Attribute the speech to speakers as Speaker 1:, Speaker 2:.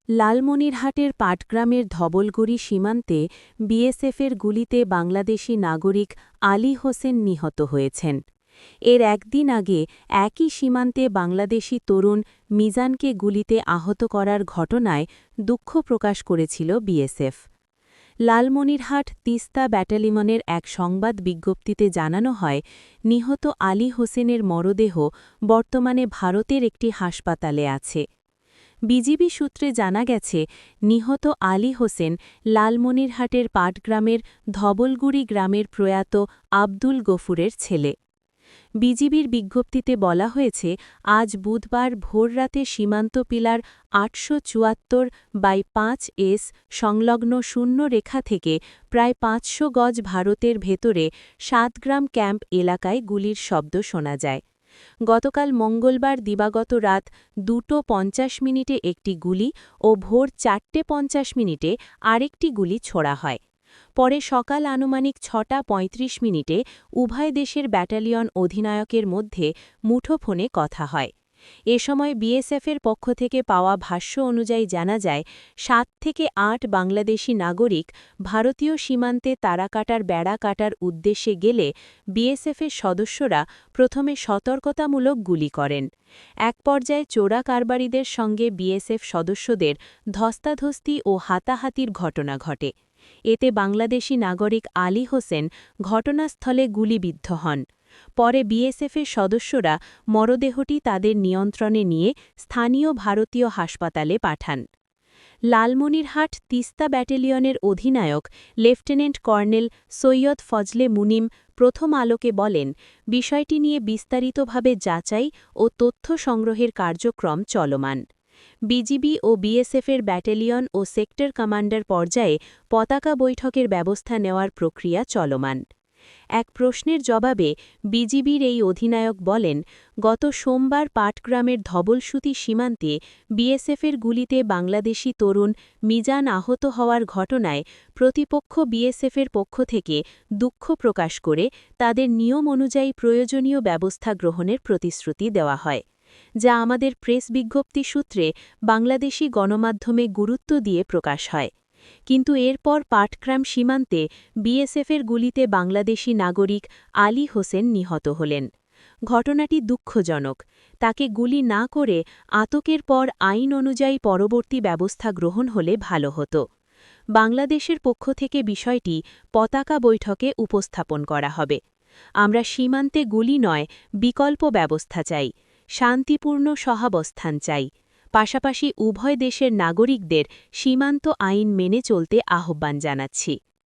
Speaker 1: লালমনিরহাটের পাটগ্রামের ধবলগুড়ি সীমান্তে বিএসএফের গুলিতে বাংলাদেশি নাগরিক আলী হোসেন নিহত হয়েছেন। এর একদিন আগে একই সীমান্তে বাংলাদেশি তরুণ মিজানকে গুলিতে আহত করার ঘটনায় দুঃখ প্রকাশ করেছিল বিএসএফ। লালমনিরহাট তিস্তা ব্যাটালিয়নের এক সংবাদ বিজ্ঞপ্তিতে জানানো হয়, নিহত আলী হোসেনের মরদেহ বর্তমানে ভারতের একটি হাসপাতালে আছে। বিজিবি সূত্রে জানা গেছে, নিহত আলী হোসেন লালমনিরহাটের পাটগ্রামের ধবলগুড়ি গ্রামের প্রয়াত আব্দুল গফুরের ছেলে। বিজিবির বিজ্ঞপ্তিতে বলা হয়েছে, আজ বুধবার ভোররাতে সীমান্ত পিলার ৮৭৪/৫ সংলগ্ন শূন্য রেখা থেকে প্রায় ৫০০ গজ ভারতের ভেতরে ৭ গ্রাম ক্যাম্প এলাকায় গুলির শব্দ শোনা যায়। গতকাল মঙ্গলবার দিবাগত রাত 2:50 একটি গুলি ও ভোর 4:50 আরেকটি গুলি ছোড়া হয়। পরে সকাল আনুমানিক 6:35 উভয় দেশের ব্যাটালিয়ন অধিনায়কের মধ্যে মুঠোফোনে কথা হয়। এ সময় বিএসএফের পক্ষ থেকে পাওয়া ভাষ্য অনুযায়ী জানা যায়, 7 থেকে 8 বাংলাদেশি নাগরিক ভারতীয় সীমান্তে তারা কাটার বেড়া কাটার উদ্দেশ্যে গেলে বিএসএফের সদস্যরা প্রথমে সতর্কতামূলক গুলি করেন। এক পর্যায়ে চোরা কারবারিদের সঙ্গে বিএসএফ সদস্যদের ধস্তাধস্তি ও হাতাহাতির ঘটনা ঘটে। এতে বাংলাদেশি নাগরিক আলী হোসেন ঘটনাস্থলে গুলিবিদ্ধ হন। পরে বিএসএফের সদস্যরা মরদেহটি তাদের নিয়ন্ত্রণে নিয়ে স্থানীয় ভারতীয় হাসপাতালে পাঠান। লালমনিরহাট তিস্তা ব্যাটালিয়নের অধিনায়ক লেফটেন্যান্ট কর্নেল সৈয়দ ফজলে মুনিম প্রথম আলোকে বলেন, বিষয়টি নিয়ে বিস্তারিতভাবে যাচাই ও তথ্য সংগ্রহের কার্যক্রম চলমান। বিজিবি ও বিএসএফের ব্যাটালিয়ন ও সেক্টর কমান্ডার পর্যায়ে পতাকা বৈঠকের ব্যবস্থা নেওয়ার প্রক্রিয়া চলমান। এক প্রশ্নের জবাবে বিজিবির এই অধিনায়ক বলেন, গত সোমবার পাটগ্রামের ধবলসুতি সীমান্তে বিএসএফের গুলিতে বাংলাদেশি তরুণ মিজান আহত হওয়ার ঘটনায় প্রতিপক্ষ বিএসএফের পক্ষ থেকে দুঃখ প্রকাশ করে তাদের নিয়ম অনুযায়ী প্রয়োজনীয় ব্যবস্থা গ্রহণের প্রতিশ্রুতি দেওয়া হয়, যা আমাদের প্রেস বিজ্ঞপ্তি সূত্রে বাংলাদেশি গণমাধ্যমে গুরুত্ব দিয়ে প্রকাশ হয়। কিন্তু এরপর পাটগ্রাম সীমান্তে বিএসএফের গুলিতে বাংলাদেশি নাগরিক আলী হোসেন নিহত হলেন। ঘটনাটি দুঃখজনক। তাকে গুলি না করে আটকের পর আইন অনুযায়ী পরবর্তী ব্যবস্থা গ্রহণ হলে ভালো হতো। বাংলাদেশের পক্ষ থেকে বিষয়টি পতাকা বৈঠকে উপস্থাপন করা হবে। আমরা সীমান্তে গুলি নয়, বিকল্প ব্যবস্থা চাই, শান্তিপূর্ণ সহাবস্থান চাই। পাশাপাশি উভয় দেশের নাগরিকদের সীমান্ত আইন মেনে চলতে আহ্বান জানাচ্ছি।